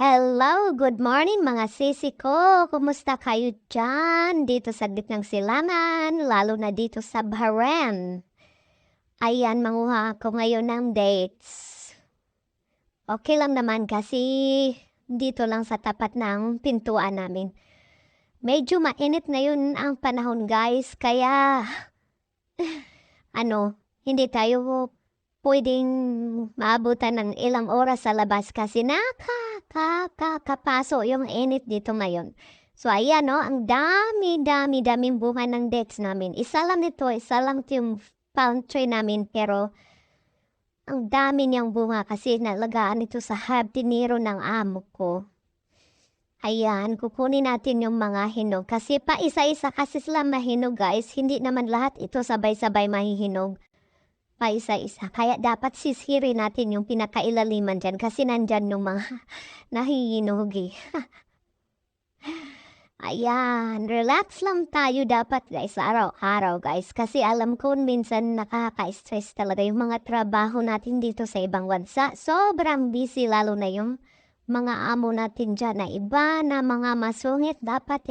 Hello, good morning mga sisi ko. Kumusta kayo dyan? Dito sa gitnang silangan, lalo na dito sa Bahrain. Ayan, manguha ako ngayon ng dates. Okay lang naman kasi dito lang sa tapat ng pintuan namin. Medyo mainit ngayon ang panahon guys, kaya hindi tayo pwedeng maabutan ng ilang oras sa labas kasi nakakapaso yung init dito ngayon. So ayan no, ang daming bunga ng dates namin. Isa lang ito yung palm tree namin pero ang dami niyang bunga kasi nalagaan ito sa hardinero ng amo ko. Ayan, kukunin natin yung mga hinog kasi pa isa-isa kasi sila mahinog guys. Hindi naman lahat ito sabay-sabay mahihinog. Pa isa-isa. Kaya dapat sisirin natin yung pinakailaliman dyan kasi nandyan yung mga nahihinog eh. Ayan, relax lang tayo dapat guys araw-araw guys. Kasi alam ko minsan nakaka-stress talaga yung mga trabaho natin dito sa ibang bansa. Sobrang busy lalo na yung mga amo natin dyan na iba na mga masungit dapat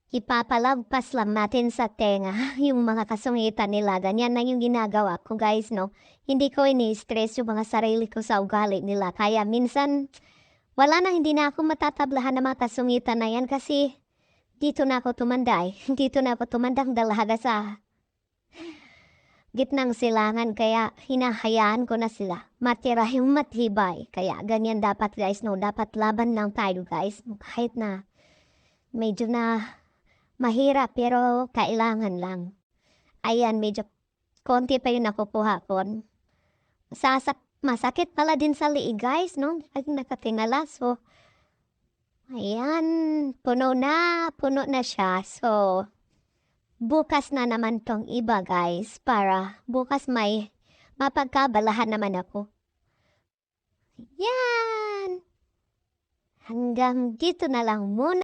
ipapalagpas lang natin sa tenga yung mga kasungitan nila. Ganyan na yung ginagawa ko guys, no? Hindi ko ini-stress yung mga sarili ko sa ugali nila. Kaya minsan, hindi na ako matatablahan ng mga kasungitan na yan kasi dito na ako tumanday. Dito na ako tumandang dalaga sa gitnang silangan. Kaya hinahayaan ko na sila. Matira yung matibay. Kaya ganyan dapat guys, no? Dapat laban lang tayo guys. Kahit na medyo na mahirap pero kailangan lang. Ayan, medyo konti pa yung nakukuha ko. Masakit pala din sa liig guys, no? Ay, nakatingala. So, ayan, puno na siya. So, bukas na naman tong iba guys. Para bukas may mapagkabalahan naman ako. Yan! Hanggang dito na lang muna.